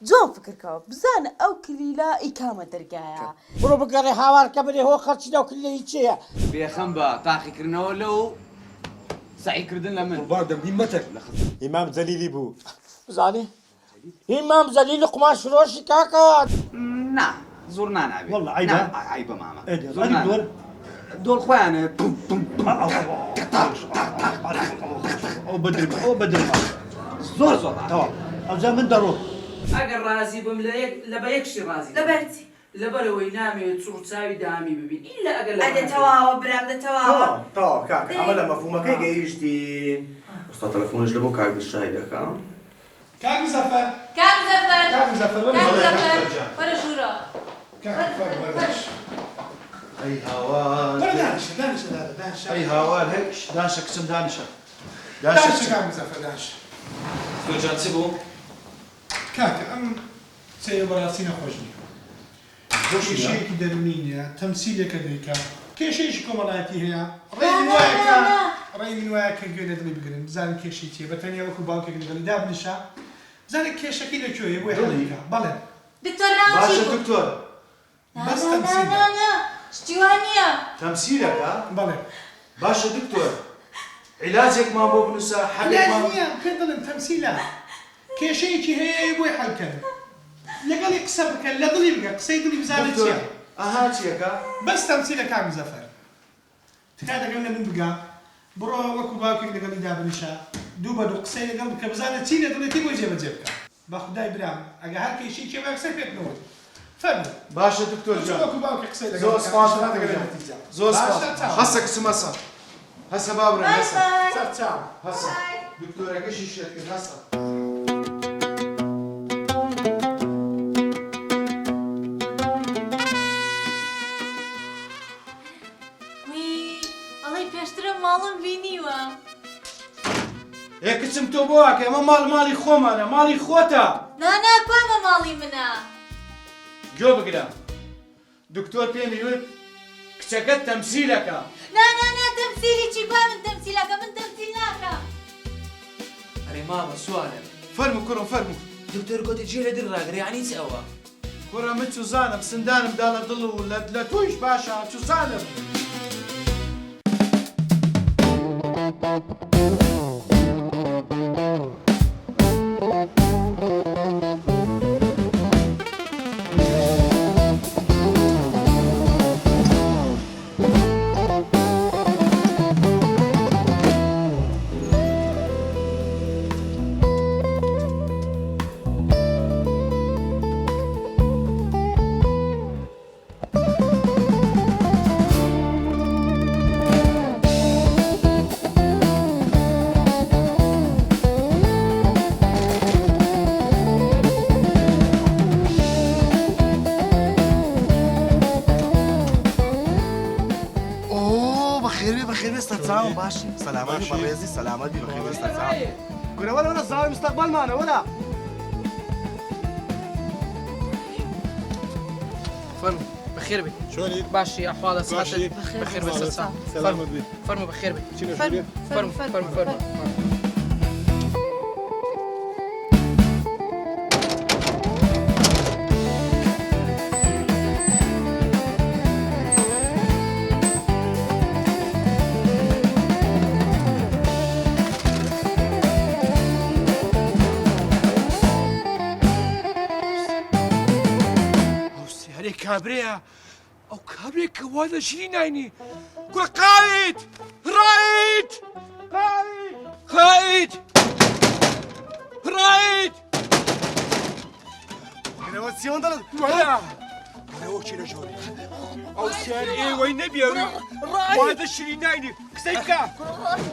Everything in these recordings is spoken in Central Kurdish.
جۆن فکرکەوە بزانە ئەو کلیلا ئیکامە دەرگایە بڕۆ بگەڕێ هاوارکە بێ هۆ خەرچی لەو کلیلەی چییە؟ بێخەم بە تاقیکردنەوە لەو سعیکردن لە من بادەم دیمەتێک ئیمام جەلیلی بوو بزانێ؟ ئیمام جەلیلی قماش فرۆشی کاکە نا زۆر ناناوێت والله عیبە؟ عیبە مامە دۆر دۆڵ خۆیانە ئەو بەدرمە ئەو بەدرمە زۆر زۆر تەواو ئەوجا من دەڕۆ ئەگەر ڕازی بم لە بە یەکشی ڕازی لەبەرچی لەبەرەوەی نامەوێت چوڕچاوی دامی ببین ئیلا ئەگەر ئەدە تەواوە برام دەتەواوە تەواو کاک ئەمە لە مەفهومەکەی گەیشتین ئەستا تەلەفۆنش لە بۆ کاگشای دەکەم کاک مزەفەر کام زەفەر کاک مزەفەر کام زەفەر وەرە ژوورە ئەی هاوار ئەی هاوار هێکش دانشە کچم دانشە دانشە کاک مزەفەر دانشە تۆجان چ بوو؟ کاکە ئەم چەیە بەڕاستی نەخۆش نییە کێشەیەکی دەرونی نییە تەمسیلێکە دەیکا کێشەیەکی کۆمەڵایەتی هەیە ڕێی من وایە کە گوێ لە دڵی بگرن بزانین کێشەی چییە بەتەنیا وەکو باوکێک لەگەڵی دابنیشە بزانین کێشەکەی لەکوێیە بۆی هەڵیکا بەڵێ دکتۆر باشە ناوچی دکتۆر بەس تەمسیلە شتیوان نییە تەمسیلەکە بەڵێ باشە دکتۆر عیلاجێکمان بۆ بنووسە حەلێکمان نییە پێ دڵم تەمسیلە کێشەیەکی هەیە بۆی حەلکەن لەگەڵی قسە بکەن لە دڵی بگە قسەی دڵی بزانێت چییە ئەها چیەکە؟ بەس تەمسیلە کاک مزەفەر تکا دەگەم لە من بگە بڕۆ وەکو باوکێک لەگەڵی دابنیشە دوو بە دوو قسەی لەگەڵ بکە بزانێت چی لە دڵێتی بۆی جێبەجێ بکە بە خودای برام ئەگە هەر کێشەی چێ بە قسەی پێکنەوەی فەرموو باشە دکتۆر جان وەکو باوکێک قسەی لەگەڵ زۆر بکە، سپاس دەگەرێت دکتۆر نەتیجە. زۆر سپاس باشە، چاو. هەسە کچم هەسە هەسە بابڕێ هەسە سەر چاو. هەسە دکتۆرەکەشی شێت کرد هەسە ئەڵی پێشترە ماڵم بینیوە هێ کچم تۆ بۆ واکە ئەمە ماڵی خۆمانە ماڵی خۆتە نانا کوامە ماڵی منە گوێ بگرە دکتۆر پێمی وت کچەکەت تەمسیلەکە نا تەمسیلی چی با من تەمسیلەکە من تەمسیل ناکەم ئەرێ مامە سوالە فەرمو کوڕم فەرمو دکتۆر گوتی جێ لە دڵ ڕاگرێ یعنی چ ئەوە کوڕە من چوزانم سندانمدا لە دڵ و لە تۆیش باشە چوزانم بخير استرسام ماشي سلامات بريزي سلامات بخير استرسام كنا ولا صار مستقبل معنا ولا فرمو بخير بي شلونك؟ باشي أحوال صحتك بخير بس سلامة بي فرمو بخير بي شنو شنو؟ فرمو كابريا او كابريا كوالا شينايني كل قائد رايد قائد جنواتسيون دل ولا وشي رجولي او سير ايه وين نبي وهذا الشينايني كسيكا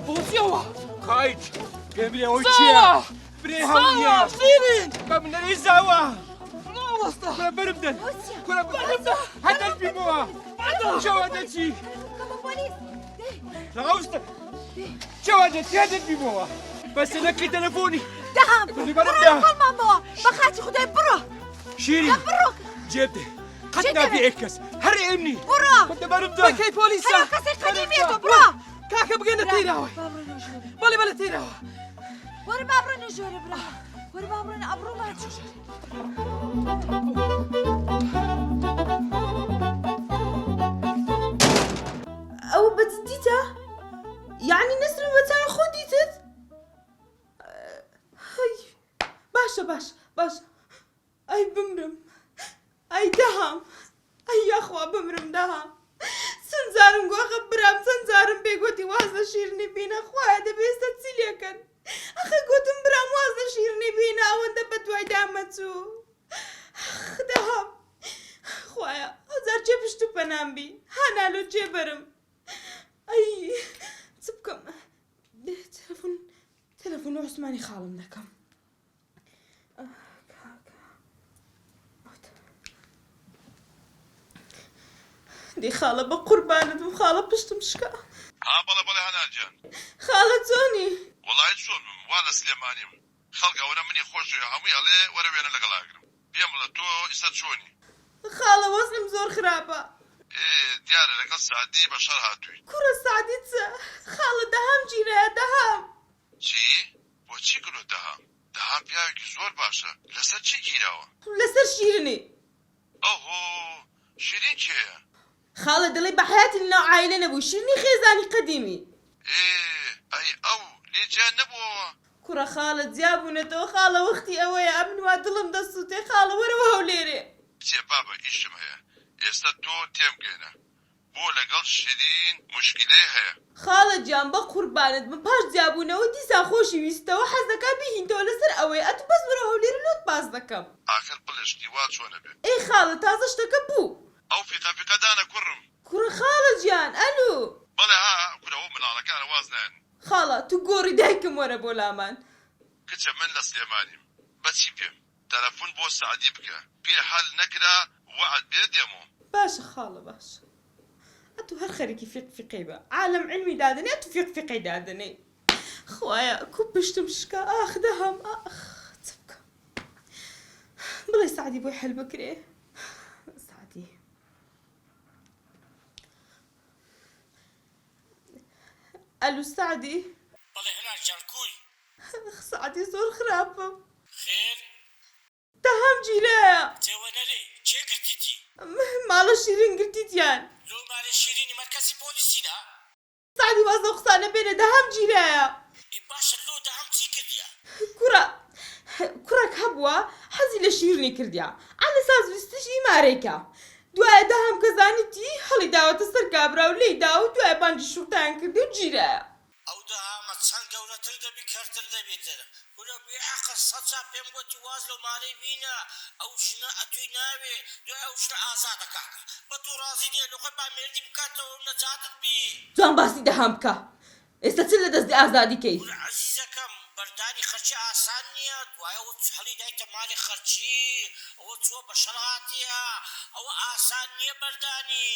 بوزيوا قائد كابريا وشيا بريها سيرين كم نريزاوا كنا برمدن حتى في موها شو هدتي رغوستك شو هدتي في موها بس لك تلفوني دهم اللي برمدها ماما بخاتي خدي برا شيري جبته حتى في اكس هري امني برا كنت برمدها كي بوليسا هيا كسي قديميته برا كاكا بقينا تيراوي بلا تيراوي وري بابرا نجوري برا وري بابرا أبرو ما تشوف ئەو بەجددیتە؟ یعنی نەسرین بە چاوی خۆ دیتت؟ باشە باش ئەی بمرم ئەی دەهام ئەی یاخوا بمرم دەهام سنجارم گۆخە برام چەند جارم پێگوتی واز لە شیرنی بینە خوایە دەبێ ئێستا چی لێکەن ئەخە گوتم برام واز لە شیرنی بینە ئەوەندە بە دوای دامەچوو دەهام خوایە ئەوجار چێ پشت و پەنام بی هانالۆ چێ بەرم ئەی چ بکەم تەلەفۆن عوسمانی خاڵم دەکەم دي خالة بقربانة وخالة بشتم شكا بلا هناجان خالة توني والله شون ولا سليماني خلقه وانا مني خوش يا همي عليه وانا وين لقلاقرم بيعمل تو يسد شوني خالة وصلم زور خرابة ايه دياري لك السعدي بشر هاتوي كرة السعدي خالة دهام جيرا دهام چی؟ بۆ چی کرۆ دەهام پیاوێکی زۆر باشە لەسەر چی گیراوە؟ لەسەر شیرنی ئەوهۆ شیرین کێیە؟ خالە دەڵێ بە حیاتی لەناو عایلە نەبوو شیرنی خێزانی قەدیمی ئەی ئەو لێجیان نەبووەوە کوڕە خالە جیابوونەتەوە خالە وەختی ئەوەیە ئەمن وا دڵم دەسووتێ خالە وەرەوە هەولێرێ کچێ بابە ئیشم هەیە ئێستا تۆ تێمگەێنە بۆ لەگەڵ شیرین موشکیلەی هەیە خالە گیان بە قوربانت من پاش جیابوونەوە دیسا خۆشی ویستەوە حەز دەکا بیهینتەوە لەسەر ئەوەیە ئەتو بەس وەرە هەولێرە لۆت باز دەکەم ئاخر بڵشتی وا چۆنە بێ ئەی خالە تازە شتەکە بوو ئەو فیقەدانە کوڕم کوڕە خالە گیان ئەلو بەڵێ ها کورەوە منداڵەکانە واز نایەن خالە تو گۆڕی دایکم وەرە بۆ لامان کچە من لە سلێمانیم بەچی پێم تەلەفۆن بۆ سعدی بکە پێ حەل نەکرا وعد بێ دێمەوە باشە خالە باشە ئەتو هەر خەرێکی فیقی بە عالم علمی دادنێ ئەتو فیقی دادنێ خوایە کوو پشتم شکا ئاخ دەهام ئاخ چ بکەم بڵێ سعدی بۆی حەل بکرێ سعدی ئەلو سعدی بەڵێ هەنارجان کوی سعدی زۆر خراپم خێر دەهام گیرایە جێوە نەرێ چێ گرتیتی ماڵە شیرین گرتیتیان لۆمارە شیرینی مەرکەزی پۆلیسینە سعدی واز لەو قسانە بێنە دەهام گیرایە ئێ باشە لۆ دەهام چی کردیە کوڕێک هەبووە حەزی لە شیرنی کردیا ئەم لە ساز ویستشی مارێکە دوایە دەهام کە زانیتی هەڵی داوەتە سەر کابرا و لێی داوە و دوایە بانگی شوتیان کردی و گیرایە ئەو دەهامە چەند گەورەتر دەبی کەرتر دەبێتەرە ولا بێعەقە سەدجا پێم گوتی واز لۆمارەی بینە ئەو ژنە ئەتوی ناوێ دوای ئەو ژنە ئازادە کاکە بە تۆ ڕازی نییە لەخۆی با مێردی بکاتەوە نەجاتت بی جوان باسی دەهام بکە ئێستا چ لە دەستی ئازادی کەی عەزیزەکەم بەردانی خەرچی ئاسان نییە دوایەوە هەڵی دایتە ماڵی خەرچی ئەوە چووە بە شەڕ هاتیە ئەوە ئاسان نییە بەردانی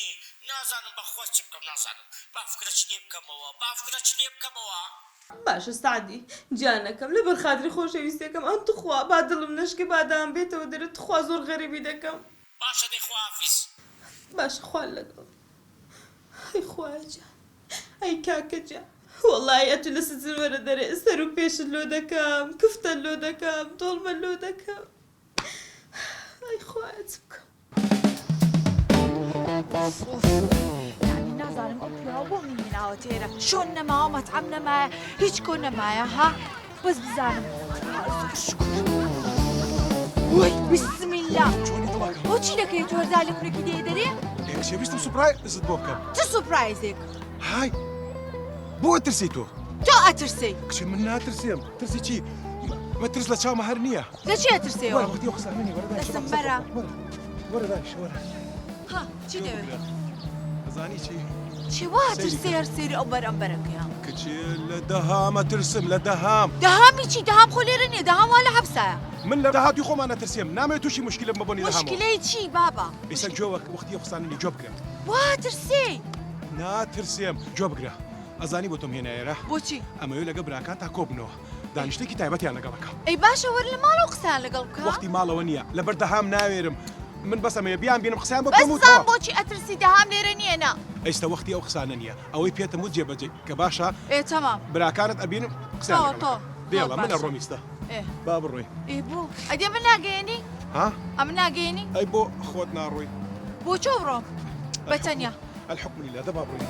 نازانم بەخۆش چ بکەم نازانم با فکرە چ لێ بکەمەوە باشە سعدی گیانەکەم لەبەر خاتری خۆشەویستەکەم ئەم توخوا با دڵم نشکە بادام بێتەوە دەرێت توخوا زۆر غەریبی دەکەم باشە دەی خوافیز باشە خوال لەگەڵ ئەی خوایە گیان ئەی کاکە گیان وەڵای ئەتو لە سزن وەرە دەرێ سەر و پێشت لۆ دەکەم کفتە لۆ دەکەم دۆڵمە لۆ دەکەم ئەی خوایە چ بکەم يعني نازانم ئەو پیاوە بۆ میهێناوە تێرە شۆن نەماوە مەتعەم نەمایە هیچ کۆ نەمایە ها بەس بزانم وەی بسم الله بۆ چی دەکەی تۆ هەرزار لە کوڕێکی دێ دەرێ شێویستم سوپرایزت بۆ بکەم چ سوپرایزێک های بۆ ترسی تۆ تۆ ئەترسی کچ من ناترسیم ترسی چی مەترس لە چاومە هەر نییە لە چی ئەترسێەوە وەرە قساننی دەستم بەرە وەرە داش وەرە ها چی دەوێت ئەزانی چی چی وا ترسێ هەر سێری ئەو بەرەمبەرەکەیە کچێ لە دەهامە ترسم لە دەهام دەهامی چی دەهام خۆ لێرە نییە دەهام وا لە حەبسایە من لە داهاتی خۆمان نەترسیم نامەوێت تووشی مشکلم ببوونی دەهامەوە مشکلەی چی بابا ئێستا جۆوە وەختی قساننی جۆ بکەم وا ترسێ ناترسیم جۆ بگرە ئەزانی بۆ تۆم هێنایێرە بۆچی ئەمەوێت لەگە براکان تا کۆبنەوە دانیشتێکی تایبەتیان لەگەڵەکە ئەی باشە وەر لە ماڵەوە قسەیان لەگەڵ بکە وەختی ماڵەوە نییە لەبەر دەهام ناوێرم من بەسەمەیە بیان بینم قسەیان بۆ بەسان بکەمەوە بۆچی ئەترسی دەهام لێرە نییەنا ئێستا وەختی ئەو قسانە نییە ئەوەی پێتم و جێبەجێ کە باشە ئێ تەمام براکانت ئەبینم قسەیان تۆ دێڵە منە ڕۆمیستە ئێ با بڕۆی ئێ بوو ئەدێ من ناگەیەنی ها؟ ئەم ناگەینی ئەی بۆ خۆت ناڕۆی بۆ چۆ بڕۆم بەتەنیا الحكم لله دەبا بڕۆی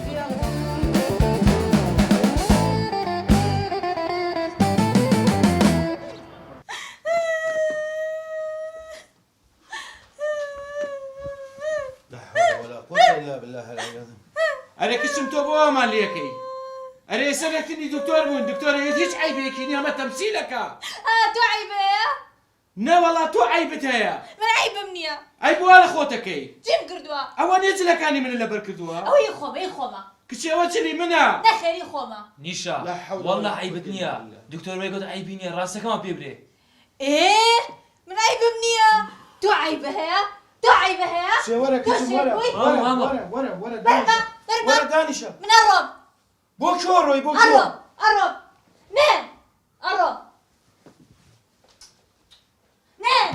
لا حول ولا قوة إلا بالله العلي العظيم. ئەرێ کچم تۆ بۆ ئەمان لێکەی ئەرێ سەرێکتنی دکتۆر بوون دکتۆرەوێت هیچ عیبێکی نیە ئەمە تەمسیلەکە تۆ عیبەیە نەوەڵا تۆ عیبت هەیە من عیبم نییە ئەی بۆ لە خۆتەکەی چیم کردووە ئەوە نێجلەکانی منە لەبەر کردووە ئەوەی خۆمە کچێوە چلی منە نەخێری خۆمە نیشا والله عیبت نییە دکتۆر وێگوت عیبی نییە ڕاستەکەمان پێ برێ من عیبم نییە تۆ عیبە هەیە تۆ عیبە هەیە وەرە کچم وەرە دانیشە من ئەڕۆم بۆ کۆ ڕۆی بۆ کۆ ئەڕۆم نێن ئەڕۆم نێن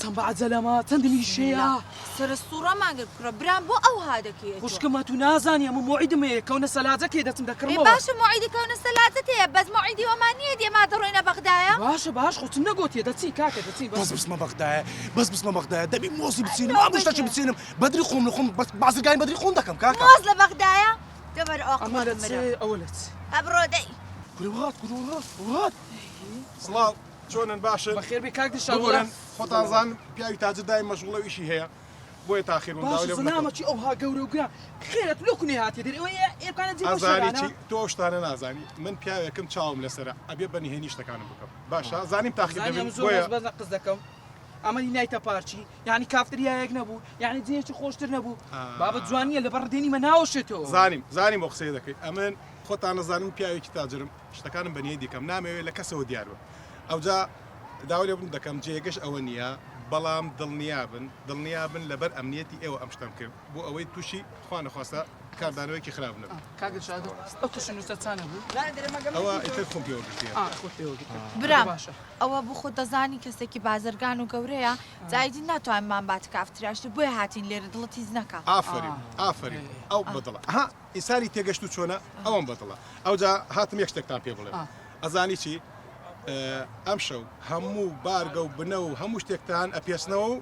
چەند بەعجەلەمە چەندمی شەیە سرە سوورەمان گرکڕە برام بۆ ئەو هادەکەیت خوشکەمە تو نازانی ئەمە موعیدم هەیە کەونە سەلاجەکێ دەچم دەکڕمەوە باشە موعیدی کەونە سەلاجەت هەیە بەس موعیدی وەمان نییە دێما دەڕۆینە بەغدایە باشە باش خۆچم نەگوتیە دەچی کاکە دەچی بەس بسمە بەغدایە بەس بسمە بەغدایە دەبی مۆزی بچینم ئەم شتەی بچینم بەدری خۆم لە خۆم بازرگانی بەدری خۆم دەکەم کاکە مۆز لە بەغدایە دەبەر ئەمە لە چێ ئەوە لە چ ئەبڕۆ دەی وات سڵاو چۆنن باشن بەخێر بێ کاک دشان بگۆرن خۆتان زان پیاوی تاجر دای مەشغوڵە ئیشی هەیە بۆیە تاخیر باش زنامەکی ئەوها گەورە و گران خێرت لۆکنێ هااتێ دەری ئەوە ئێرکانە ئازاری چی تۆ شتانە نازانی من پیاوێکم چاوم لەسرە ئەبێ بەنیهێنی شتەکانم بکەم باشە زانیم تاخیر دەبێت زۆر بەز قز دەکەم ئەمەی نایتە پارچی یعنی کافتریایەک نەبوو یعنی جێکی خۆشتر نەبوو بابەت جوانیە لە بەڕدێنی مە ناوەشێتەوە زانیم بۆ قسەی دەکەی ئەمن خۆتان نەزانم پیاوێکی تاجرم شتەکانم بەنیە دیکەم نامەوێت لە کەسەوە دیاروە ئەوجا داوا لێ بوون دەکەم جێگەش ئەوە نییە بەڵام دڵنیابن لەبەر ئەمنیەتی ئێوە ئەم شتم کرد بۆ ئەوەی تووشی خوا نەخواستە کاردانەوەیکی خراپ نەبوو ئەوە ئیتر خۆم پێوەگرتیە برام ئەوە بۆ خۆ دەزانی کەسێکی بازرگان و گەورەیە جایدی ناتوانمان بات کافتراشتر بۆیە هاتین لێرە دڵت هیچ نەکە ئافرین ئەو بەدڵە ها ئیساری تێگەشت و چۆنە ئەوەم بەدڵە ئەوجا هاتم یەک شتێکتان پێ بڵێ ئەزانی چی ئەم شەو هەموو بارگە و بنە و هەموو شتێکتان ئەپێسنەوە و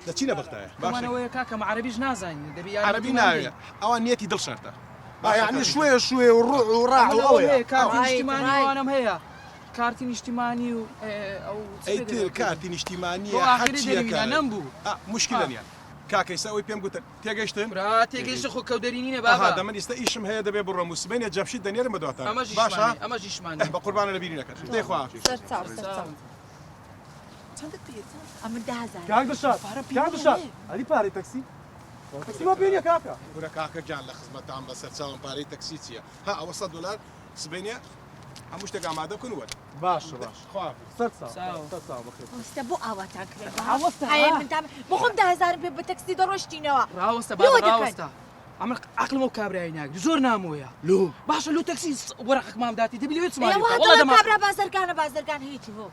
دەچینە بەختایە باشەوەیە کاکەم عەربیش نازانین دەبی عەربی ناوێ ئەوە نیەتی دڵ شەرتە یعنی شوێ و ڕوع و ڕاع و ئەوەیە کارتی نیشتیمانیوانم هەیە کارتی نیشتیمانی و ئەو ئەیتر کارتی نیشتیمانیە هەرچیەکە نەمبوو مشکلە نیە کاکەیسا ئەوی پێم گوتن تێگەشتن تێگەیشتە خۆ کەودەرینینە بابا دەمە ئێستا ئیشم هەیە دەبێ بڕۆم و سبەینە جەمشید دەنێرم بەدواتان باشە ئەمە ژیشمانە بە قوربانە لەبیری نەکەن دەیخوا ئەمە 10,000 کاک دشار ئەلی پارەی تەکسی تەکسیما پێنیە کاکە گورە کاکە گیان لە خزمەتان بەسەر چاوم پارەی تەکسی چییە ها ئەوە $100 سبەینە هەموو شتێک ئامادە بکەن وەرە باشە وەستە بۆ ئاواتان کرد بۆ خۆم 10,000 پێ بە تەکسی دەڕۆشتینەوە ڕاوەستە ڕاوەستە ئەمە عقلمە و کابرای ناگری زۆر نامۆیە لۆ باشە لۆ تەکسی وەرەقەک مام داتی دەبی لەوێت کابرا بازرگان هیچی بۆ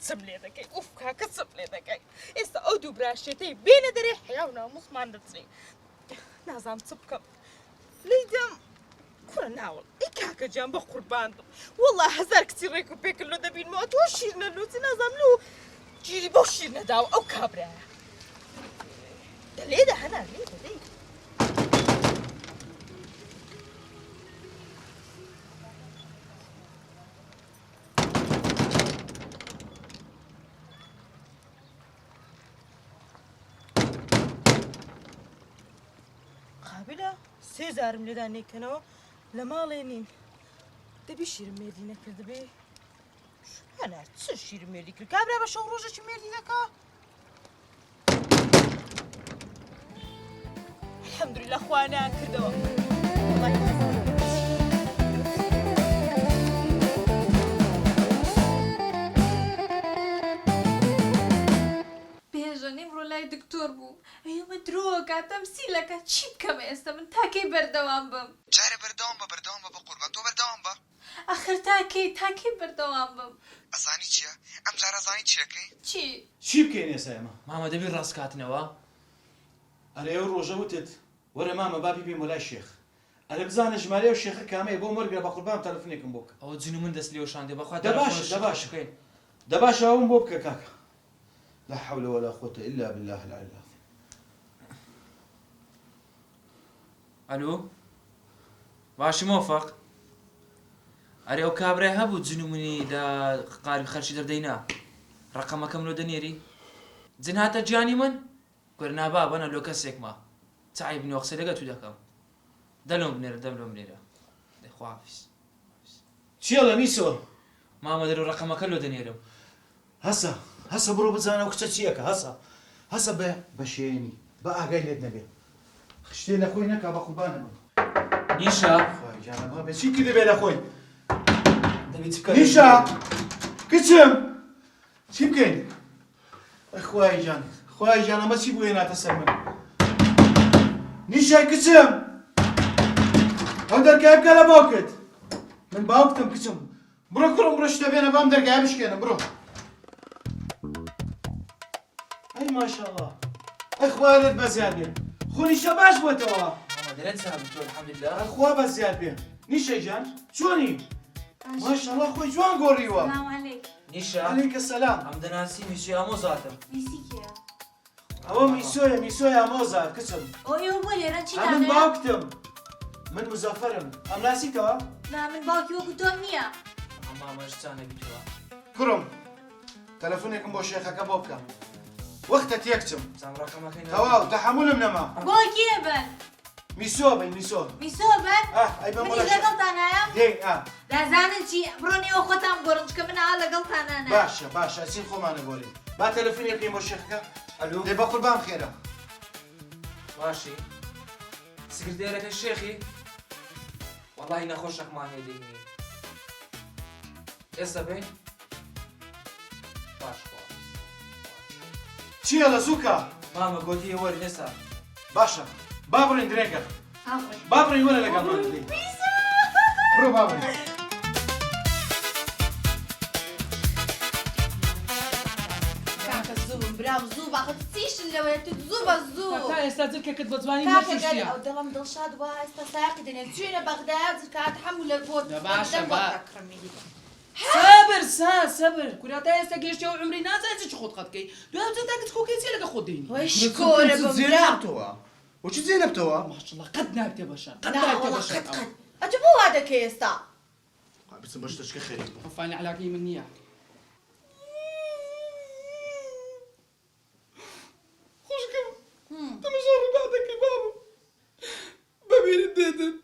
چم لێ دەکەی کاکە چم لێ دەکەی ئێستا ئەو دوو براشێتەی بێنە دەرێ حیاو ناموسمان دەچێ نازانم چ بکەم لیدەم کوڕە ناوڵ ئەی کاکە گیان بە قورباندم وەڵڵا 1000 کچی ڕێک و پێکرد لۆ دەبینمەوە تۆ شیر نەلووتی نازانم لۆ گیری بۆ شیر نەداوە ئەو کابرایە دەلێدە هەنا لێ دەدەی قابلە 3000 لێدا نێکەنەوە لە ماڵێ نین دەبی شیرم مێردی نەکرد بێ هەنا چ شیرم مێردی کرد کابرا بە شەو ڕۆژێکی مێردی دەکا الحەمدولله خوا ناکردەوە پێژەنیم ڕۆ لای دکتۆر بوو ئەومە درۆکە تەمسیلەکە چی بکەم ئێستا من تاکەی بەردەوام بم جارە بەردەوام بە بە قوربان تۆ بەردەوام بە ئەخر تاکەی بەردەوام بم ئەزانی چییە؟ ئەم جارە زانی چیەکەی؟ چی بکەین ئێستا ئێمە؟ مامە دەبی ڕاستکاتنەوە ئەرێ ئەو ڕۆژە وتت وەرە مامە بابی بێم وەلای شێخ ئەرە بزانە ژمارە و شێخە کامەیە بۆ مەرگە بە قوربان تەلەفۆنێکم بۆ بکە ئەوە جن و من دەست لێ شاندێ بەخوا دەباشە ئەوم بۆ بکە کاکە لا حول ولا قوة إلا بالله العلي العظيم. الو باشی موفق ئەرێ ئەو کابرای هەبوو جن و منی لە قاری خەرشی دەردەینا ڕقەمەکەم لۆ دەنێری جن هاتە گیانی من گوێر نابا بەنە لۆ کەسێکمە چای بنێ قسە لەگە تو دەکەم دەلۆم بنێرە دەملۆم بنێرە دەخوافیس چیە لە میسۆ مامە دەرە ڕقەمەکە لۆ دەنێرم هەسە بڕۆ بزانە و کچە چیەکە هەسە بە شێنی بە ئاگای لێت نەبێ خشتێ لە خۆی نەکا بە قوربانە بم نیشا جانەبا بێ چیکی دەبێ لە خۆی نیشا کچم چی بکەین خوای جان ئەمە چی بووە ناتە سەر من نیشای کچم ئەو دەرگای بکە لە باوکت من باوکتم کچم بڕۆ کوڕم بڕۆ شتە بێنە بام دەرگای بشکێنم بڕۆ ئەی ماشەڵڵا ئەی خوا لێت بەزیاد بێن خۆ نیشە باش بووەتەوە دەرێت سابت تۆ الحەمدولله خوا بەزیاد بێن نیشەی جان چۆنی ماشەڵڵا خۆی جوان گۆڕیوە نیشا عەلەیکە سەلام ئەم دەناسی میسوی ئامۆزاتم ئەوە میسۆیە ئامۆزا کچم ئێوە بۆ لێرە چی من باوکتم من مزەفەرم ئەم ناسیتەوە من باوکی وەکو تۆم نییە مامەش چانە بیتەوە کوڕم تەلەفۆنێکم بۆ شێخەکە بۆ بکە وەختە تێکچم تەواو تەحەمولم نەما بۆ کێ بن میسۆ بن میسۆ بن ئەی بە منی لەگەڵتانایە دێ دەزانن چی بڕۆنێەوە خۆتان گۆڕن چکە من ئا لەگەڵتانانە باشە چین خۆمانە گۆڕین با تەلەفۆنێکیم بۆ شێخەکە دێ بە قوربان خێرە باشی سکرتێرەکە شێخی وەڵی نەخۆشەکمان هێ دەینی ئێستا بین باش چییە لە زووکە مامە گۆتی وەری ئێستا باشە با بڕین درێنگە با بڕین وەرە لەگەڵمان دێ بڕۆ با بڕین برام زوو باخت چیشن لەوەیە تو زوو بە زوو تا ئێستا جرکەکەت بە جوانی ئەو دڵم دڵشاد وە ئێستا ساقی دەنێت چوێنە بەغداد جرکات هەموو لە بۆ باشە سەبر کورا تا ئێستا گەشتەوە عمری نازانێت چی خۆت قەت بکەی دوام جا تاکت کۆکەی چێ لەگە خۆت دەینی شکۆرە زێنەبتەوە وەچی زێنەبتەوە ماشەڵڵا قەت نابتێ بەشە قەت نابتێ بەشە ئەتو بۆ وا دەکەی ئێستا بچم بە شتەشکە خێری ئەفانی علاقەی من نییە تماشا ڕیباتەکەی بابم ببینید دێتن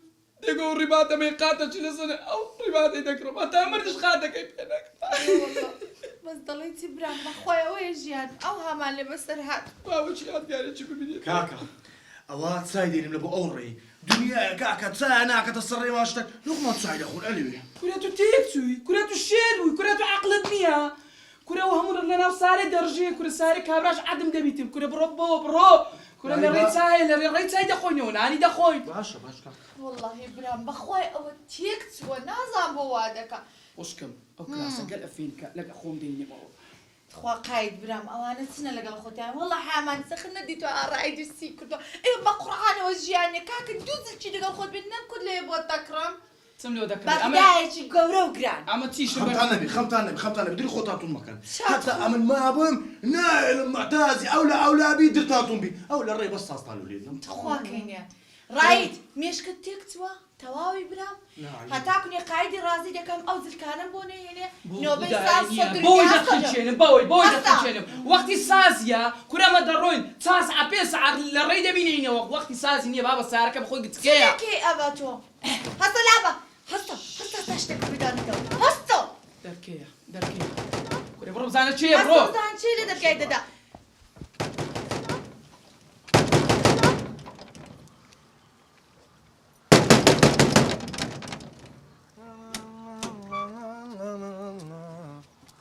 دێگە و ڕیباتەمەی قاتەچی لەسەنە ئەو ڕیباتی دەکڕم ئەتا مردش قاتەکەی پێ بەس دەڵی چی برام بەخۆی ئەوەیە ژیان ئەو هامان لێ بەسەر هات باوەچی یادگارێکی ببینێت کاکە ئەوە چای دێنم لە بۆ ئەو ڕێی دنیای کاکە چای ناکەتە سەر ڕێوا شتێک لوقمە چای دەخۆن ئەلوێ کورە تو تێک چووی کورە تو شێر بووی کورە تو عەقڵت نییە کورە و هەموو لەناو سارێ دەڕژێ کورە سارێ کابراش عەدم دەبیتم کورە بڕۆ بڕۆ کورە لە ڕێی چایە لە ڕێی چای دەخۆینەوە نانی دەخۆین باشە کاکە وەڵڵاهی برام بەخۆی ئەوە تێک چووە نازان بۆ وا دەکە وشکم ئەو کلاسە گەل ئەفینکە لەگە خۆم دەینێمەوە خوا قاید برام ئەوانە چنە لەگەڵ خۆتیان وەڵڵا حامان سەخن نەدیتوە ئاڕای درسی کردووە ئێوە بە قورعانەوە ژیانێ کاکە دوو زلکی لەگەڵ خۆت بێت نەمکرد لێ بۆ تەکڕم چم لێ دەکەم بەغدایەکی گەورە و گران ئەمە چیشم خەمتان نەبی دڵی خۆتاتون مەکەن حتا ئەمن مابم نایلم معتازی ئەولابی درتاتون بی ئەو لە ڕێ بەس ساستان و لێدم خواکەینە ڕایت مێشکت تێک چووە تەواوی برام هەتاکوێ قایدی ڕازی دەکەم ئەو زلکانم بۆ نێنێ بۆی دەخچێنم بۆی دەخچێنم وەختی سازیە کورەمە دەڕۆین چاس ئەپێ سەعات لە ڕێی دەبینینەوە وەختی سازی نییە بابە سارەکە بخۆی گچکەیە کێ ئەبە تۆ هەستە لابە هەستە تا شتێک بدانیتەوە هەستە دەرکەیە کورە بڕۆ بزانە چێە بڕۆ بزان چێ لێ دەرگای دەدا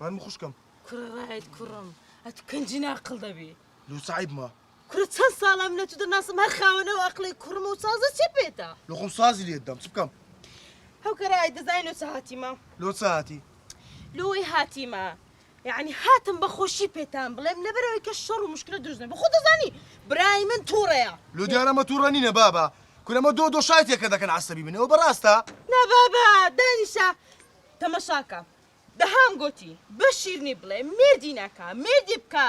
فان خوشکم کوڕە ڕایت کوڕم ئەت کەنجی ناقڵ دەبی لو صعيب ما كرة چەند ساڵە منە تو دەناسم هەر خاوەنەوە ئەقڵی کوڕم و سازە چێ پێێتە لو خم صازي لي قدام بكم هەو کەرای دەزانین چ هاتیمە لو ساعتي لۆی هاتیمە یعنی هاتم بە خۆشی پێتان بڵێم لەبەرەوەی کە شەڕ و مشکلە دروست نێ بەخۆ دەزانی برای من تووڕەیە لو دیارە مە تووڕەنینە بابا کورەمە دۆ شایتێکە دەکەن عسەبی بنێ و بەڕاستە نا بابا دانیشە تەمەشاکە دەهام گوتی بە شیرنی بڵێ مردی ناکە مردی بکە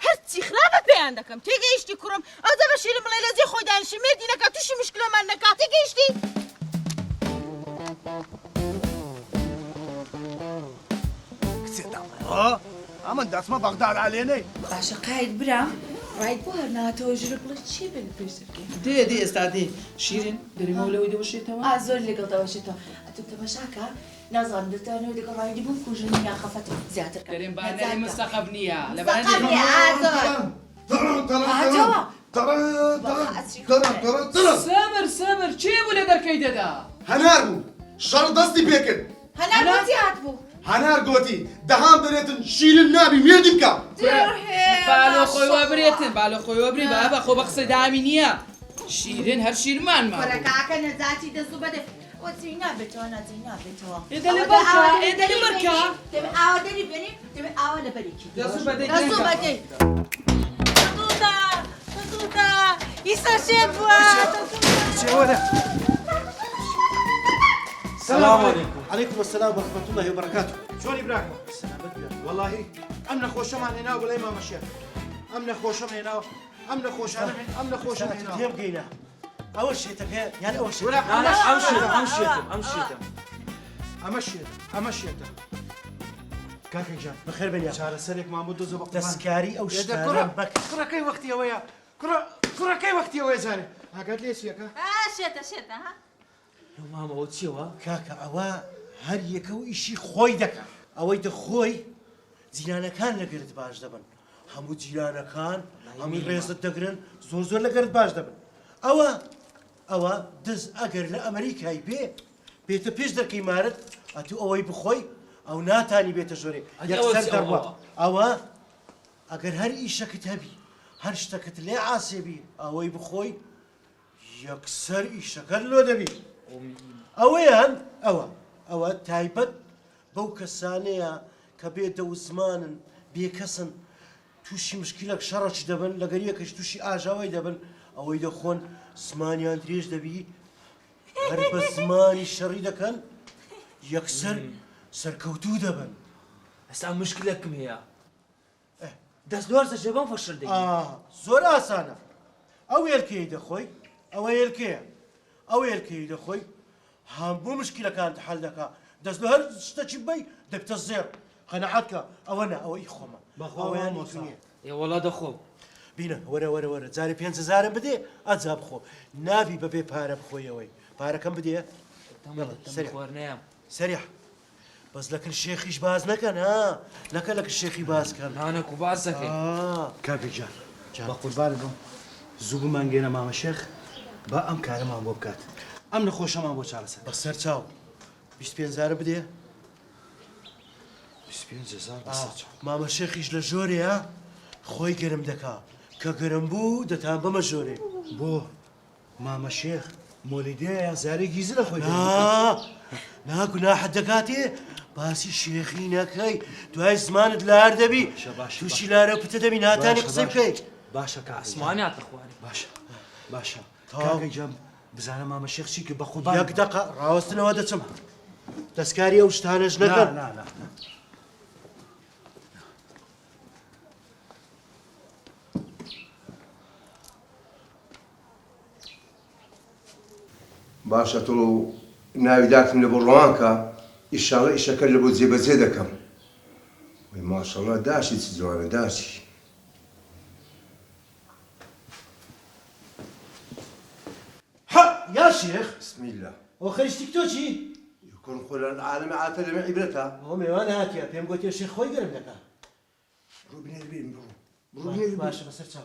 هەرچی خراپە پێیان دەکەم تێگەیشتی کوڕم ئەوجا بە شیرن بڵێ لەجێ خۆی دانیشی مردی نەکە تووشی مشکلەمان نەکا تێگەیشتی ئەمە دەچمە بەغداد علێنەی باشە قاید برام ڕایت بۆ هەر ناتەوە ژرە بڵێ چی بێ لە پێشترکێ دێ ئێستا دێ شیرین دەریمەوە لەوەی دەوەشێتەوە زۆر لەگەڵ دەوەشێتەوە ئەتو تەمەشاکە نازانم دەتانەوە لەگەڵ ڕایدی بوو کوژنی ناخەفەت زیاتر دەرێن بانەری مستەقەب نییە لە سەبر چێ بوو لە دەرکەی دەدا هەنار بوو شەڕ دەستی پێکرد هەنار بۆچی هات بوو هەنار گوتی دەهام دەرێتن شیرن نابی مێردی بکە بالۆ خۆی وەبرێتن بالۆ خۆی وەبری بابە خۆ بە قسە دامی نییە شیرین هەر شیرمانمە کۆرەکەکە نەزاتی دەزوو بەدە وەچی نابێتەوە ناجی نابێتەوە ئێدە لە بەرکە ئێدە لە بەرکە دەبێت ئاوا دەری بێنی دەبێت ئاوا لە بەرێکی دەزوو بەدەی دەزوو بەدەی تەزوودا ئیسا شێت بووە السلام عليكم. عليكم السلام ورحمة الله وبركاته. شلوني براكم؟ سلامت بيا. والله أمنا خوشمان هنا ولا إمام الشيخ. أمنا خوشمان هنا أمنا خوشمان أمنا خوشمان هنا. كيف قينا؟ أول شيء تبي يعني أول شيء. لا أمشيته. كاكي جان بخير بنيا. شهر سرك محمود زبق. تسكاري أو شتاري بك. كرة كي وقتي يا ويا كرة كي وقتي يا ويا زاني. ها قالت لي سياكا. شێتە ها ماما ئەو چیەوە کاکە ئەوە هەر یەکە و ئیشی خۆی دەکات ئەوەی دەخۆی جیرانەکان لەگەرت باش دەبن هەموو جیرانەکان هەموو ڕێزت دەگرن زۆر لەگەرت باش دەبن ئەوە دز ئەگەر لە ئەمریکای بێتە پێش دەرکەی مارت ئەتو ئەوەی بخۆی ئەو ناتانی بێتە ژۆرێ یەکسەر دەڕوە ئەوە ئەگەر هەر ئیشەکەت هەبی هەر شتەکەت لێ ئاسێبی ئەوەی بخۆی یەکسەر ئیشەکەت لۆ دەبی ئەوەیان ئەوە تایبەت بەو کەسانەیە کە بێدە و زمانن بێکەسن تووشی مشکلەک شەڕەکی دەبن لەگەر یەکەش تووشی ئاژاوی دەبن ئەوەی دەخۆن زمانیان درێژ دەبی هەر بە زمانی شەڕی دەکەن یەکسەر سەرکەوتوو دەبن ئەستا مشکلەکم هەیە دەست دوارزە ژەبەم فەشل دەی زۆر ئاسانە ئەو هێلکەی دەخۆی ئەوە هێلکەیە ئەو هێلکەی دەخۆی هەموو مشکلەکانت حەل دەکا دەست لە هەر شتێکی بی دەبتە زێر قەنەعەتکە ئەوە نە ئەوە ئیخۆمە بەخۆیان وەڵا دەخۆم بینە وەرە جارێ 5,000 بدێ ئەجا بخۆ نابی بەبێ پارە بخۆیەوەی پارەکەم بدێ سەریح بەس لەکن شێخیش باز نەکەن ها نەکە لەکن شێخی بازکەن هانەکو باز دەکەی کاکە جان بە قوربانت بم زوو بمانگێنە مامە شێخ با ئەم کارەمان بۆ بکات ئەم نەخۆشەمان بۆ چارەسەر بە سەر چاو 25,000 بدێ 25,000 مامە شێخیش لە ژۆرەیە خۆی گەرم دەکا کە گەرم بوو دەتان بەمە ژۆرێ بۆ مامە شێخ مۆلیدەیە زارێ گیزە لە خۆی ناگوناحەت دەکاتێ باسی شێخی نەکەی دوای زمانت لار دەبی تووشی لارە پتە دەبی ناتانی قسەی بکەیت باشە کە ئەسمانیات دەخواری باشە کاکەی جەم بزانە مامە شێخ چی کە بە قوربان یەک دەقە ڕاوەستنەوە دەچم دەستکاری ئەو شتانەش نەکەن باشە تۆ ناوی داکەم لە بۆ ڕوانکە ئیشاڵە ئیشەکە لە بۆ جێبەجێ دەکەم وی ماشەڵڵا داشی چ جوانە داشی يا شيخ بسم الله وخرج تيك توكي يكون خلال العالم عاتل من عبرتها هو ميوان هاتيا بيم قلت يا شيخ خوي قرب لك برو بني البين برو بني البين باشا بس ارتاح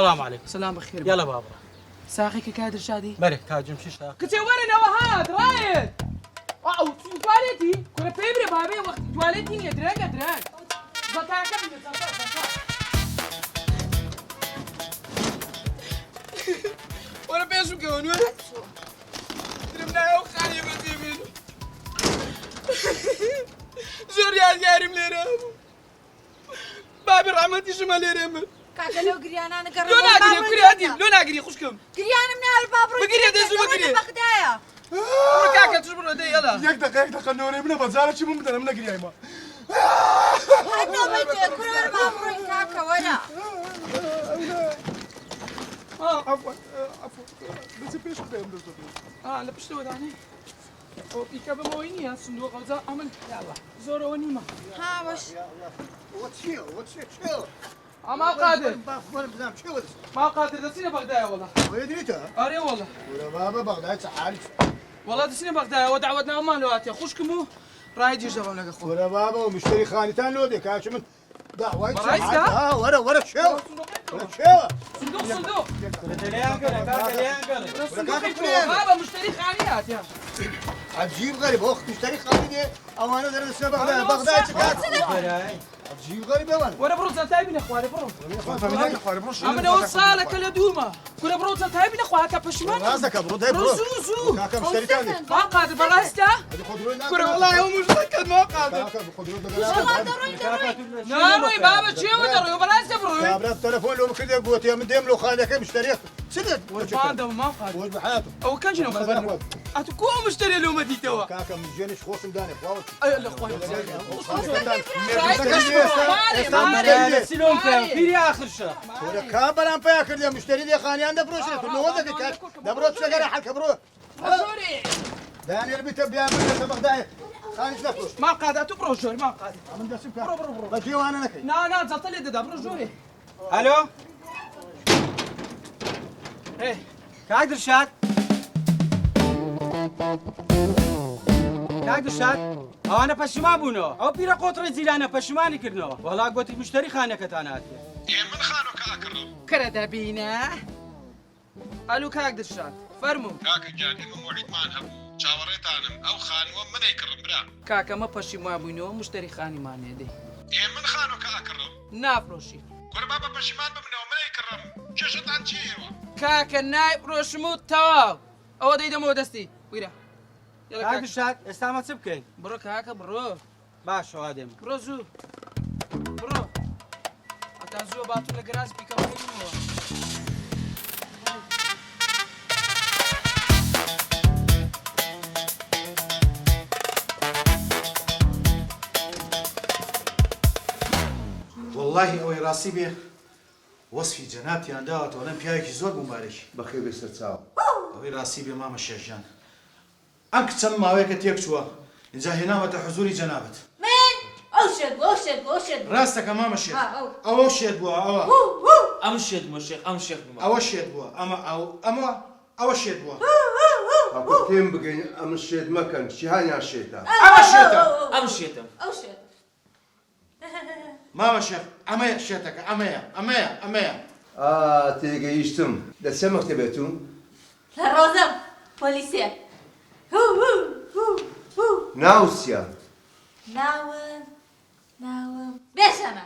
السلام عليكم. سلام بخير. يلا بابا. ساقي كادر شادي. بله كاجم شتا. كنت ورنا وهات رايد. او تواليتي كنا بيبري بابي وقت تواليتي يدرك زكاك من زكاك. وانا بيشو كون وين؟ ترمنا يا خالي بتيمين. زوريا جاري مليرام. بابي رحمتي شمال يرمل. كاكا لو قريانا انا قرب لو ناقري خوشكم. قريانا من هالباب بقري دزو بقري. بغدايا. كاكا تصبروا دي يلا. يك دقيقة نوري من بزارة شو ممكن من قريا ما. حتى بيجي كل الباب روح كاكا ولا. عفوا بس بيش بيم لا بشتو داني. او يكبر مويني الصندوق وزا عمل يلا زور ونيمة. ها وش. واتشيل ما قادر. ما قادر دسينا بغدايا والله. ويدريتها؟ اري والله. ولا بابا بغداد سحالي. والله دسينا بغدايا ودعوتنا امان لواتي خوشكمو رايد يجرب لك اخو. ولا بابا ومشتري خانتان لودي كاش من دعوة. برايس ده؟ ورا شو؟ صندوق. كاكا بابا مشتري خانيات يا. عجيب غريب اخت مشتري خانية او انا درس بغداد عجيب غريب يا ولد. وانا بروز تايبين اخواني بروز. انا وصالك اليدومه. كنا بروز تايبين اخوانك بشمان. راسك برود هاي برود. زوزو. كاكا مشتري ثاني. ما قادر براسته. كنا والله يوم مشترك ما قادر. كاكا بخدرون ناروي بابا شو ودروي براسته بروي. كابرا التليفون لو كذا قوت يا من ديم لو خالك مشتريك سدد. وجبان ما قادر. وجب حياته. او كان شنو خبرنا. اتكو مشتري لو مدي توا. كاكا من جينش خوش مداني خواوت. اي الاخوان. سلام في آخر شهر. ولا كابر أم فاكر يا مشتري لي خاني عنده بروشة كله هذا كاك ده بروش شجرة حلك برو. داني اللي بتبيع من سبق داي خاني تلفوش. ما قادر تبروشوري ما قادر. من ده سبكا. بجي وانا نكي. لا زلت لي ده بروشوري. الو ايه كاك درشاد كاك درشاد او انا پشیمان بوونەوە ئەو پیرە قۆتڕی جیلانە پەشیمانی کردنەوە وەڵا گوتی مشتری خانەکەتان هاتیە من خانۆکە ئاکڕم کرە دەبینە ئەلو کاک درشاد فەرموو کاکە گیان ئێمە موعیدمان هەبوو چاوەڕێتانم ئەو خانووە منەی کڕم برا کاکەمە پەشیمان بووینەوە مشتری خانیمانێ دێ من خانۆکە ئاکڕم نافرۆشی کورە بابا پەشیمان ببنەوە منەی کڕم کێشتان چیەوە کاکە نایفرۆشم و تەواو ئەوە دەیدەمەوە دەستی ویرە کاک درشاد ئێستا ئەمە چ بکەین بڕۆ کاکە بڕۆ باشەوە دێم بڕۆ زوو بڕۆ ئەتا زووە باتوو لە گەراج بیکەوەەوە والله ئەوەی ڕاستی بێ وەسفی جەنابتیان داوەتەوە لەم پیاوێکی زۆر بمبارێکی بەخێر بێسەر چاو ئەوەی ڕاستی بێ مامە شێژیان ئەم کچەم ماوەیەکە تێک چووە اینجا هێناوەتە حزوری جەنابەت من ئەو شێت ڕاستەکە مامە شێخ ئەوە شێت بووە ئەم شێت بووە شێخ ئەم شێخ بووە ئەوە شێت بووە ئەوە شێت بووە پێم بگەین ئەم شێت مەکەن چیهانیان شێتە ئەوە شێتە ئەم شێتە ئەو شێت مامە شێخ ئەمەیە شێتەکە ئەمەیە تێگەیشتم لە چە مەکتەبێتون لە ڕۆزەم پۆلیسیە ناوچیان ناوم بێژەمە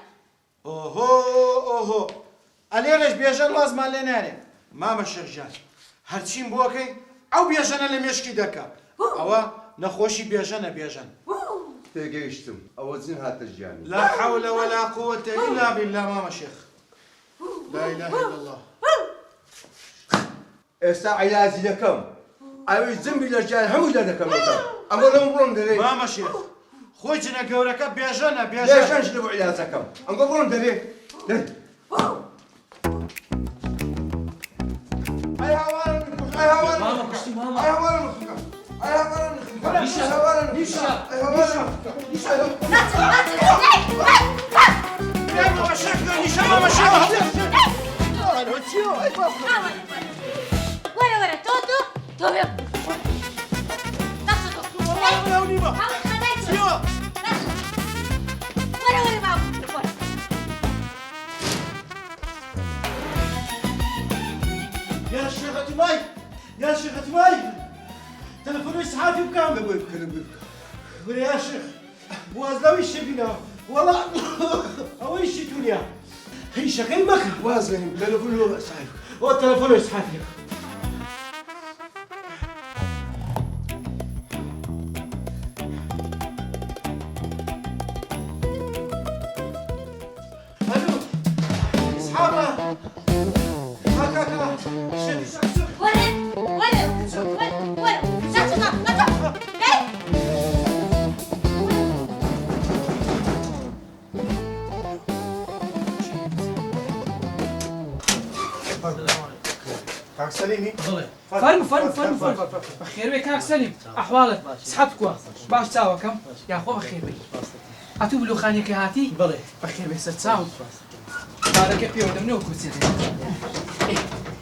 ئۆهۆ ئەلێرەش بێژەن وازمان لێ نارێ مامە شێخجان هەرچیم بۆکەی ئەو بێژەنە لە مێشکی دەکا ئەوە نەخۆشی بێژەنە بێژەن تێگەیشتم ئەوە جن هاتە ژیانی لا حول ولا قوة إلا بالله ماما شيخ لا إله إلا الله ئێستا عیلازی دەکەم ئەوەی زنبی لە ژیان هەموو دەکەمەوە ئەمە لەم بڕۆم دەرێ ماما شيخ خۆی جنە گەورەکە بێژەنە بێژەنش لە بۆ عیلازەکەم ئەمە بڕۆم دەرێ ئەی هاوارم ئەی هاوارم ماما پشتی ماما ئەی هاوارم ئەی هاوارم نیشە وەرە تۆ بێ يا شيخة ماي يا شيخة ماي تلفون إسعافي بكام؟ لبوي بك لبوي بك يا شيخ بواز لو إيش بينا والله أو إيش تونيا هي شغل بك واز غني تلفون هو إسعافي هو التلفون إسعافي ألو إسحاقة هاكاكا شدي شخصك كاك سليمي فرم بخير بك كاك سليم احوالك صحتك باش تساوى كم يا اخو بخير بك اتوب له خانيك هاتي بلي بخير بك تساوى بارك بيو دمنو كوسير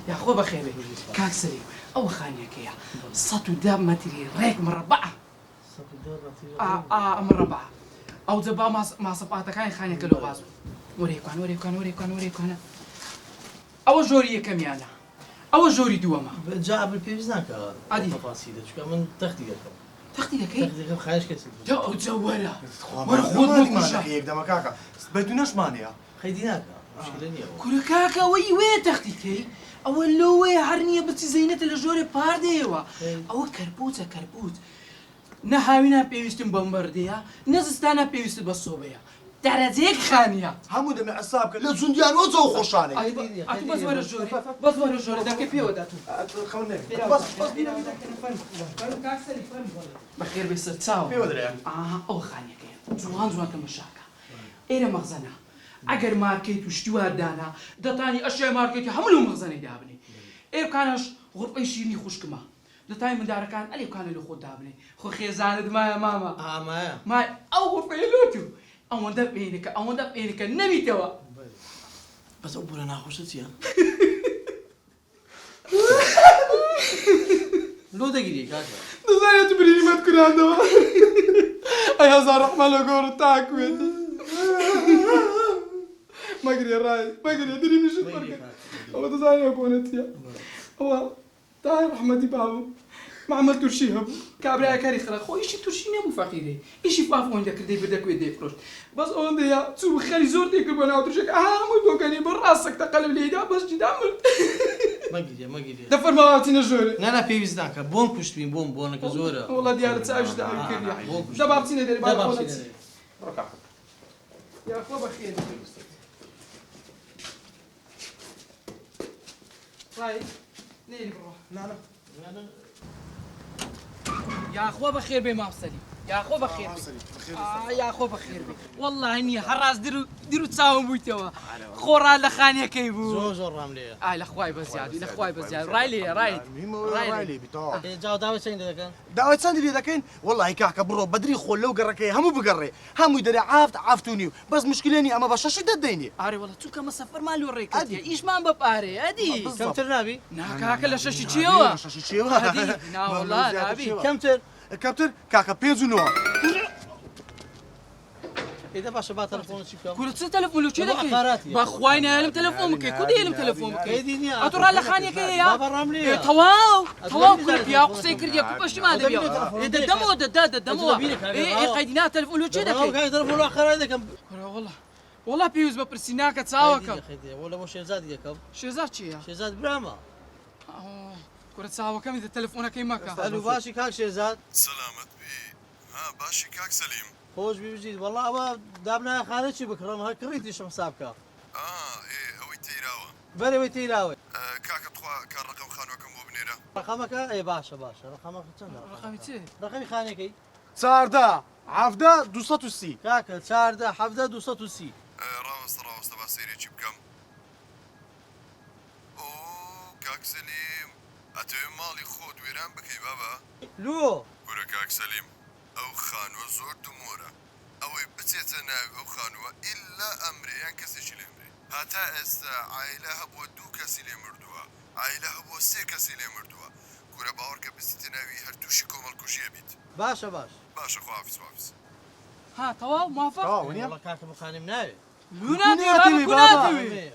يا اخو بخير بك كاك سليم او خانيك يا صوت داب ماتري ريك مربعه مربعه او زبا ما صباتك هاي خانيك لو غاز وريكوان او جوري كم يانا او جوري دوما جا بالبيوز ناكا عادي تفاصيل شكون من تختي لك ايه تختي خايش كسي تو تزولا ورا خود مالك هيك دما كاكا بيتوناش مانيا خيدي ناكا مشكلة نيا كوراكاكا وي تختي كي اول لو وي هرنيه بس زينت الجوري بارديوا او كربوت نهاوينا بيوستن بمبرديا نزستانا بيوست بصوبيا تعرضيك خانية همو دمي عصابك لا زنديان وزو خوشاني اتو بس ورا الجوري داك بيو داتو خلنا بس بخير بس تساو بيو دري او خانية كي زوان تمشاكا ايرا مخزنة اگر ماركت وشتوار دانا دتاني اشياء ماركت حملو مخزنة دابني اير كانش غرفة شيرني خوشكما دتاني من داركان اليو كان له خود دابني خو خيزاند ما يا ماما ما او غرفة لوتو أو ندب إنك نبي توا بس أبونا ناخوشت يا لو دقيقة كاكا نزايا تبريني ما تكون عندها أي هزار رحمة لقور تاك ويدي ما قري راي ما قري دري مش الفرق أو نزايا كونت يا هو تعال رحمتي بابو ما عملت شيء كابرا كاري خلا خو ايش ترشي نمو فقيري ايش فافو عندك دي بدك ويدي فروش بس اون دي تو خلي زورتي كبنا وترشك مو دوكاني براسك تقلب لي دا بس جدامل ما قيدي دفر ما عرفتي جوري لا بيبيز ناكا بون كشت بين بون كزورة والله ديال تساوي دا كريا دابا عرفتيني ديري بالك يا اخو بخير راي نيلي بروح نعم يا اخو بخير بي مافصلي يا اخو بخير يا اخو بخير بي والله اني حراس ديرو تساوم بويتوا خورا لخانيا كيبو زور رامليه الاخواي بزياد رايلي بتوع جاو دعوة سين ده دعوة سندي ده كان والله كاكا برو بدري خول لو قركي همو بقري همو يدري عافتوني بس مشكلتني اما بشاش دديني اري والله تو كما سفر مالي وريك ايش ما بباري ادي كم ترنابي كاكا لا شاشيتشيوا شاشيتشيوا لا والله نابي كم تر كابتن كاكا بيزو نوع إذا باش با تلفون شيكا كل تلفون لو كذا باخوينا يلم تلفونك كودي يلم تلفونك اتورا لخانيك يا بابا رملي تواو كل يا قصي كردي كوبش ما دبي الدمو الدمو اي قيدنا تلفون لو كذا كاي تلفون اخر هذا كم والله بيوز ببرسيناك تساوكم ولا مو شيزاد ياكم شيزاد شيا شيزاد براما كرة تساوكم اذا تلفونك كيماكا الو باشي كاك شيزاد سلامت بي باشي كاك سليم خوش بيجي والله ابا دابنا خالد شي بكره ما كريتي شو حسابك ايه اوي تيراوه بلي وي تيراوي كاك تخوا كان رقم خانوكم بو بنيره رقمك اي باشا رقمك كم رقمي تي رقمي خانيكي ساردا عفدا 230 كاك ساردا حفدا 230 راوست باسيري تشي بكم كاك سليم اتو مالي خود ويران بكي بابا لو ورا كاك سليم او خانوه زور دموره او بتيت ناوي او خانوه الا امري يعني كسيش الامري هاتا استا عائله هبو دو كسي لي مردوا عائله هبو سي كسي لي مردوا كورا باوركا بستي ناوي هردوشي كومال كوشي بيت باشا خو حافظ ها تواو موافق والله كاك مخاني مناوي لوناتي بابا كوناتي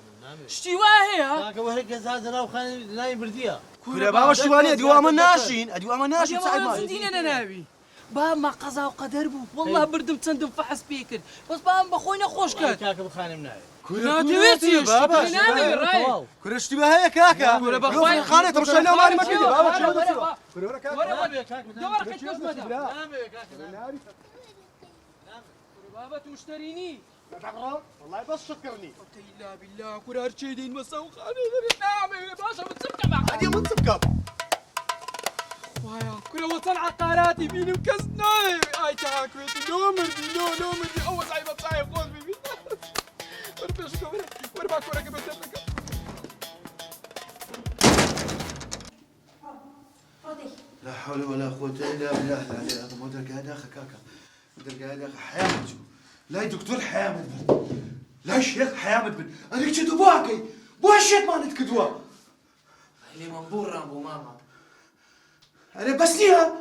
شتی وا هەیە کاکە وەرە گەزازە ناو خانی لای بردیە کورە بابە شیوانێ دیوە ئەمە ناشین ئەدیو ئەمە ناشین زیندینە نەناوی با ما قەزا و قەدەر بوو والله بردم چەندم فەحس پێ کرد بەس بام بەخۆی نەخۆش کرد کاکە بخانم ناوێت نادەوێتی بابا کورە شتی بە هەیە کاکە کورە بەخوای خانێت ڕۆشای لەو ماری مەکردی بابا بابا تو مشتريني والله بس شكرني لا بالله كره هرشيدين مساو خاني نعم باشا متسبكة مع هذه متسبكة وايا كره وصل عقاراتي بيني مكسناي اي تاكويتي نو مردي اول صعيبة بصايب خوز بيبي وربيش كبر وربا كره كبتتك لا حول ولا قوة إلا بالله لا هذا مو درجة داخل كاكا درجة داخل حياة لا دكتور حامد بن لا شيخ حامد بن أنا كنت باكي بوشيت ما نتكدوا اللي منبور رامبو ماما أنا بس ليها